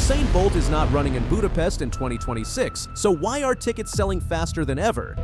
Usain Bolt is not running in Budapest in 2026, so why are tickets selling faster than ever?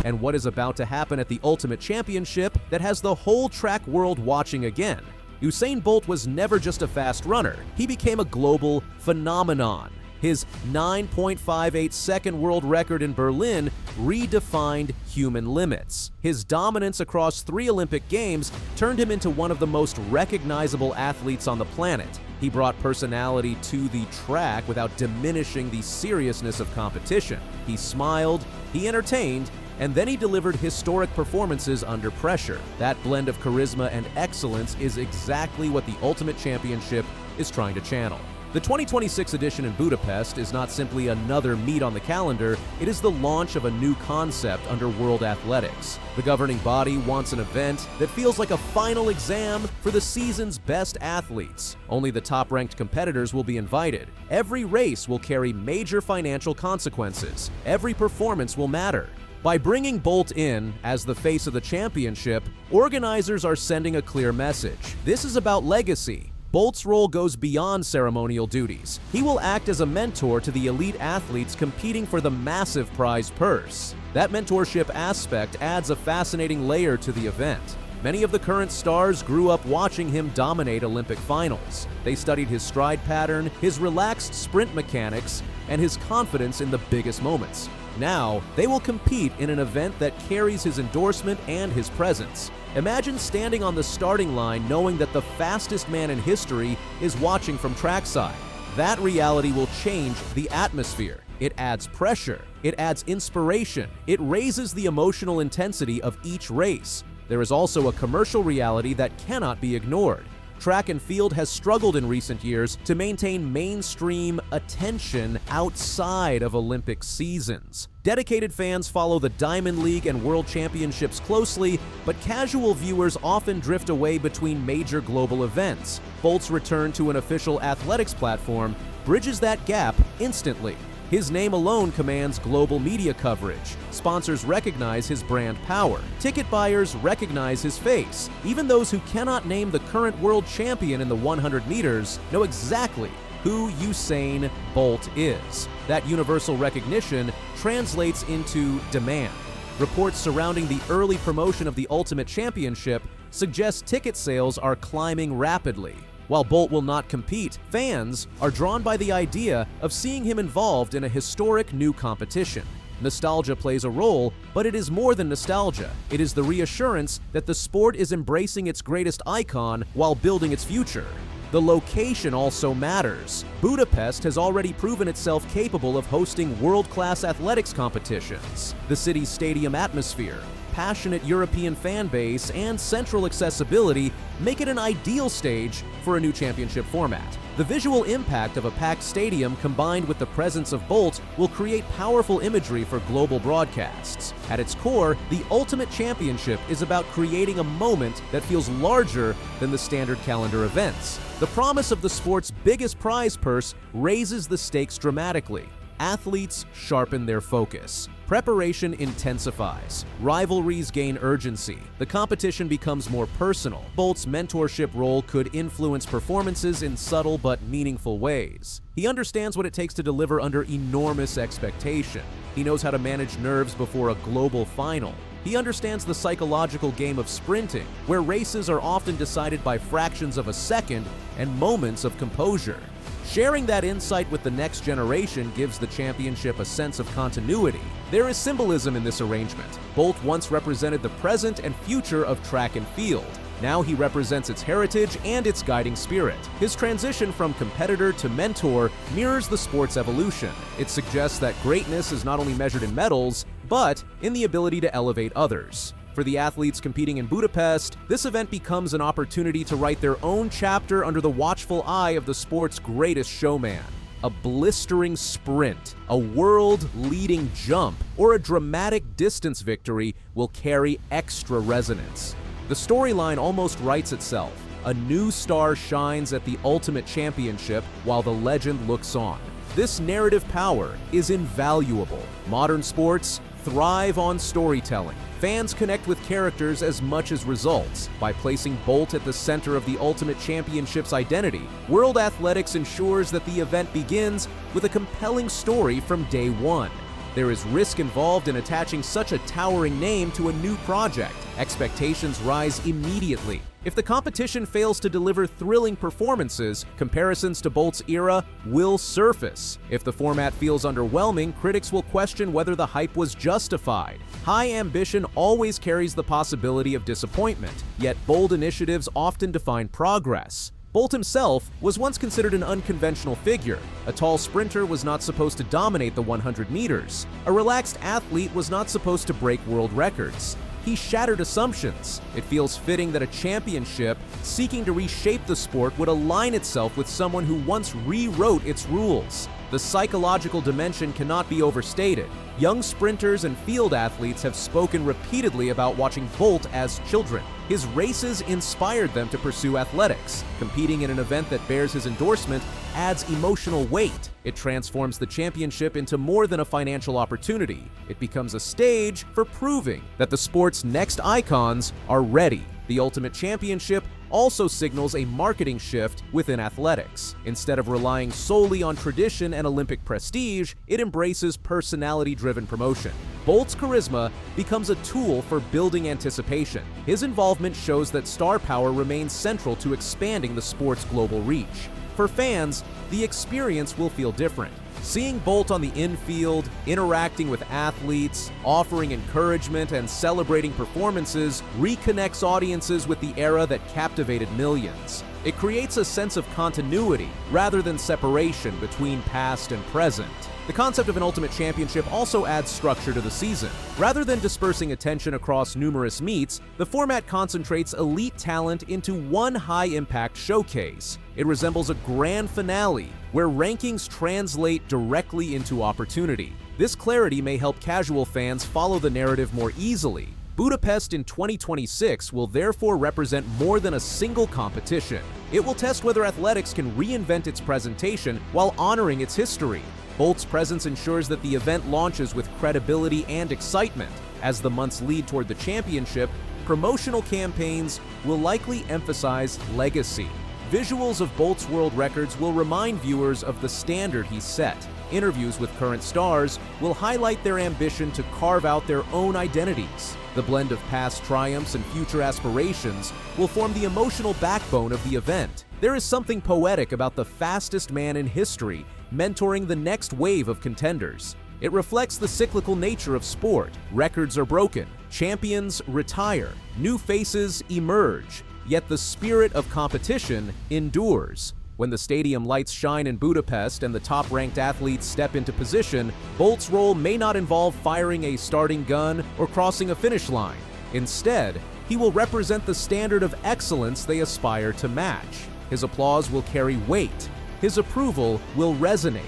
And what is about to happen at the Ultimate Championship that has the whole track world watching again? Usain Bolt was never just a fast runner. He became a global phenomenon. His 9.58-second world record in Berlin redefined human limits. His dominance across 3 Olympic Games turned him into one of the most recognizable athletes on the planet. He brought personality to the track without diminishing the seriousness of competition. He smiled, he entertained, and then he delivered historic performances under pressure. That blend of charisma and excellence is exactly what the Ultimate Championship is trying to channel. The 2026 edition in Budapest is not simply another meet on the calendar, it is the launch of a new concept under World Athletics. The governing body wants an event that feels like a final exam for the season's best athletes. Only the top-ranked competitors will be invited. Every race will carry major financial consequences. Every performance will matter. By bringing Bolt in as the face of the championship, organizers are sending a clear message. This is about legacy. Bolt's role goes beyond ceremonial duties. He will act as a mentor to the elite athletes competing for the massive prize purse. That mentorship aspect adds a fascinating layer to the event. Many of the current stars grew up watching him dominate Olympic finals. They studied his stride pattern, his relaxed sprint mechanics, and his confidence in the biggest moments. Now, they will compete in an event that carries his endorsement and his presence. Imagine standing on the starting line knowing that the fastest man in history is watching from trackside. That reality will change the atmosphere. It adds pressure. It adds inspiration. It raises the emotional intensity of each race. There is also a commercial reality that cannot be ignored. Track and field has struggled in recent years to maintain mainstream attention outside of Olympic seasons. Dedicated fans follow the Diamond League and World Championships closely, but casual viewers often drift away between major global events. Bolt's return to an official athletics platform bridges that gap instantly. His name alone commands global media coverage. Sponsors recognize his brand power. Ticket buyers recognize his face. Even those who cannot name the current world champion in the 100 meters know exactly who Usain Bolt is. That universal recognition translates into demand. Reports surrounding the early promotion of the Ultimate Championship suggest ticket sales are climbing rapidly. While Bolt will not compete, fans are drawn by the idea of seeing him involved in a historic new competition. Nostalgia plays a role, but it is more than nostalgia. It is the reassurance that the sport is embracing its greatest icon while building its future. The location also matters. Budapest has already proven itself capable of hosting world-class athletics competitions. The city's stadium atmosphere, passionate European fan base, and central accessibility make it an ideal stage for a new championship format. The visual impact of a packed stadium combined with the presence of Bolt will create powerful imagery for global broadcasts. At its core, the Ultimate Championship is about creating a moment that feels larger than the standard calendar events. The promise of the sport's biggest prize purse raises the stakes dramatically. Athletes sharpen their focus. Preparation intensifies. Rivalries gain urgency. The competition becomes more personal. Bolt's mentorship role could influence performances in subtle but meaningful ways. He understands what it takes to deliver under enormous expectation. He knows how to manage nerves before a global final. He understands the psychological game of sprinting, where races are often decided by fractions of a second and moments of composure. Sharing that insight with the next generation gives the championship a sense of continuity. There is symbolism in this arrangement. Bolt once represented the present and future of track and field. Now he represents its heritage and its guiding spirit. His transition from competitor to mentor mirrors the sport's evolution. It suggests that greatness is not only measured in medals, but in the ability to elevate others. For the athletes competing in Budapest, this event becomes an opportunity to write their own chapter under the watchful eye of the sport's greatest showman. A blistering sprint, a world-leading jump, or a dramatic distance victory will carry extra resonance. The storyline almost writes itself. A new star shines at the Ultimate Championship while the legend looks on. This narrative power is invaluable. Modern sports thrive on storytelling. Fans connect with characters as much as results. By placing Bolt at the center of the Ultimate Championship's identity, World Athletics ensures that the event begins with a compelling story from day one. There is risk involved in attaching such a towering name to a new project. Expectations rise immediately. If the competition fails to deliver thrilling performances, comparisons to Bolt's era will surface. If the format feels underwhelming, critics will question whether the hype was justified. High ambition always carries the possibility of disappointment, yet bold initiatives often define progress. Bolt himself was once considered an unconventional figure. A tall sprinter was not supposed to dominate the 100 meters. A relaxed athlete was not supposed to break world records. He shattered assumptions. It feels fitting that a championship seeking to reshape the sport would align itself with someone who once rewrote its rules. The psychological dimension cannot be overstated. Young sprinters and field athletes have spoken repeatedly about watching Bolt as children. His races inspired them to pursue athletics. Competing in an event that bears his endorsement adds emotional weight. It transforms the championship into more than a financial opportunity. It becomes a stage for proving that the sport's next icons are ready. The Ultimate Championship also signals a marketing shift within athletics. Instead of relying solely on tradition and Olympic prestige, it embraces personality-driven promotion. Bolt's charisma becomes a tool for building anticipation. His involvement shows that star power remains central to expanding the sport's global reach. For fans, the experience will feel different. Seeing Bolt on the infield, interacting with athletes, offering encouragement, and celebrating performances reconnects audiences with the era that captivated millions. It creates a sense of continuity rather than separation between past and present. The concept of an Ultimate Championship also adds structure to the season. Rather than dispersing attention across numerous meets, the format concentrates elite talent into one high-impact showcase. It resembles a grand finale, where rankings translate directly into opportunity. This clarity may help casual fans follow the narrative more easily. Budapest in 2026 will therefore represent more than a single competition. It will test whether athletics can reinvent its presentation while honoring its history. Bolt's presence ensures that the event launches with credibility and excitement. As the months lead toward the championship, promotional campaigns will likely emphasize legacy. Visuals of Bolt's world records will remind viewers of the standard he set. Interviews with current stars will highlight their ambition to carve out their own identities. The blend of past triumphs and future aspirations will form the emotional backbone of the event. There is something poetic about the fastest man in history mentoring the next wave of contenders. It reflects the cyclical nature of sport. Records are broken, champions retire, new faces emerge, yet the spirit of competition endures. When the stadium lights shine in Budapest and the top-ranked athletes step into position, Bolt's role may not involve firing a starting gun or crossing a finish line. Instead, he will represent the standard of excellence they aspire to match. His applause will carry weight. His approval will resonate.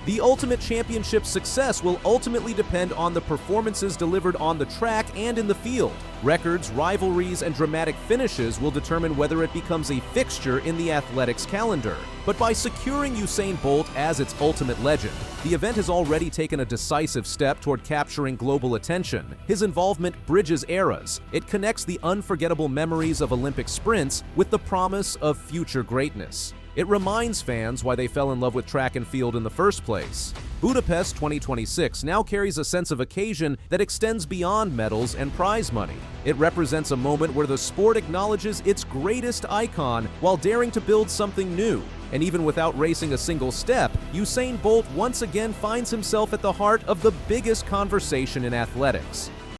The Ultimate Championship's success will ultimately depend on the performances delivered on the track and in the field. Records, rivalries, and dramatic finishes will determine whether it becomes a fixture in the athletics calendar. But by securing Usain Bolt as its ultimate legend, the event has already taken a decisive step toward capturing global attention. His involvement bridges eras. It connects the unforgettable memories of Olympic sprints with the promise of future greatness. It reminds fans why they fell in love with track and field in the first place. Budapest 2026 now carries a sense of occasion that extends beyond medals and prize money. It represents a moment where the sport acknowledges its greatest icon while daring to build something new. And even without racing a single step, Usain Bolt once again finds himself at the heart of the biggest conversation in athletics.